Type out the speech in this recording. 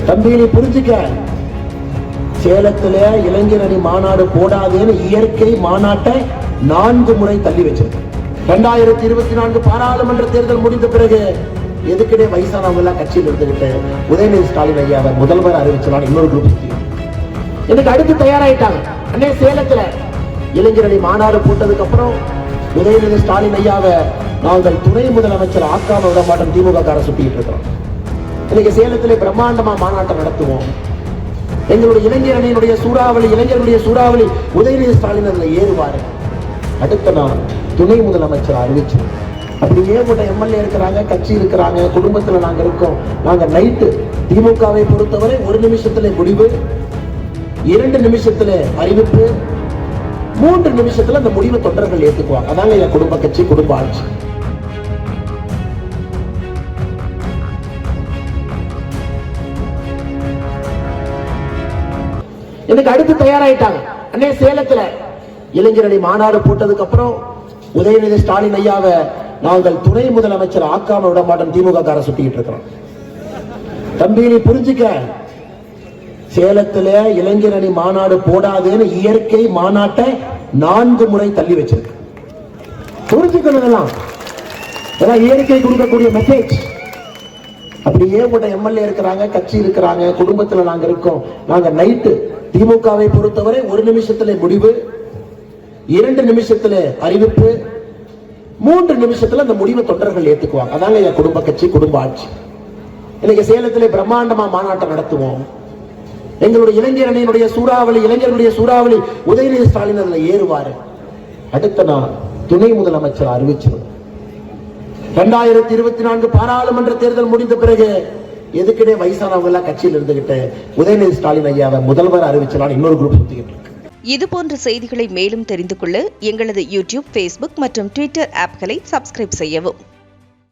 தம்பி நீ புரிஞ்சுக்க, சேலத்துல இளைஞர் அணி மாநாடு போடாதேன்னு இயற்கை மாநாட்டை 4 முறை தள்ளி வச்சிருக்கு. 2024 பாராளுமன்ற தேர்தல் முடிந்த பிறகு எதுக்கிட்டே வயசானவங்க எல்லாம் கட்சியில் இருந்துகிட்டு உதயநிதி ஸ்டாலின் ஐயாவை முதல்வர் அறிவிச்சலாம் இன்னொரு குரூப் எனக்கு அடுத்து தயாராயிட்டாங்க. அண்ணே சேலத்துல இளைஞர் அணி மாநாடு போட்டதுக்கு அப்புறம் உதயநிதி ஸ்டாலின் ஐயாவை நாங்கள் துணை முதலமைச்சர் ஆக்காம விட மாட்டோம் திமுக கார சுட்டிட்டு இருக்கிறோம். இன்னைக்கு சேலத்திலே பிரம்மாண்டமா மாநாட்டம் நடத்துவோம். எங்களுடைய இளைஞர் அணியினுடைய சூறாவளி, இளைஞர்களுடைய சூறாவளி உதயநிதி ஸ்டாலின் அதுல ஏறுவாரு. அடுத்த நாள் துணை முதலமைச்சர் அறிவிச்சு அப்படியே கூட எம்எல்ஏ இருக்கிறாங்க, கட்சி இருக்கிறாங்க, குடும்பத்துல நாங்க இருக்கோம். நாங்க நைட்டு திமுகவை பொறுத்தவரை 1 நிமிஷத்துல முடிவு, 2 நிமிஷத்துல அறிவிப்பு, 3 நிமிஷத்துல அந்த முடிவை தொண்டர்கள் ஏத்துக்குவாங்க. அதாங்க என் குடும்ப கட்சி, குடும்ப ஆட்சி. எனக்கு அடுத்து தயாராயிட்டாங்க. அண்ணே சேலத்துல இளைஞர் அணி மாநாடு போட்டதுக்கு அப்புறம் உதயநிதி ஸ்டாலின் ஐயாவை நாங்கள் துணை முதலமைச்சர் ஆக்காம விட மாட்டோம் திமுக கார சுட்டிட்டு இருக்கிறோம். தம்பி நீ புரிஞ்சுக்க, சேலத்துல இளைஞர் அணி மாநாடு போடாதேன்னு இயற்கை மாநாட்டை 4 முறை தள்ளி வச்சிருக்கு. புரிஞ்சுக்கணும், இயற்கை கொடுக்கக்கூடிய மெசேஜ். அப்படியே கூட எம்எல்ஏ இருக்கிறாங்க, கட்சி இருக்கிறாங்க, குடும்பத்துல நாங்க இருக்கோம். நாங்க நைட்டு திமுகவை பொறுத்தவரை 1 நிமிஷத்துல முடிவு, 2 நிமிஷத்துல அறிவிப்பு, 3 நிமிஷத்துல அந்த முடிவை தொண்டர்கள் ஏத்துக்குவாங்க. அதாங்க என் குடும்ப கட்சி, குடும்ப ஆட்சி. இன்னைக்கு சேலத்திலே பிரம்மாண்டமா மாநாட்டம் நடத்துவோம். எங்களுடைய இளைஞர் அணியினுடைய சூறாவளி, இளைஞர்களுடைய சூறாவளி உதயநிதி ஸ்டாலின் அதுல ஏறுவாரு. அடுத்த நாள் துணை முதலமைச்சர் அறிவிச்சிடும். 2024 பாராளுமன்ற தேர்தல் முடிந்த பிறகு எதுக்கிட்டே வயசானவங்க எல்லாம் கட்சியில் இருந்துகிட்டு உதயநிதி ஸ்டாலின் ஐயாவை முதல்வர் அறிவிச்சலாம் இன்னொரு குரூப் சுத்திக்கிட்டு இருக்கு. இது போன்ற செய்திகளை மேலும் தெரிந்து கொள்ள எங்களது யூடியூப், Facebook மற்றும் Twitter ஆப்களை சப்ஸ்கிரைப் செய்யவும்.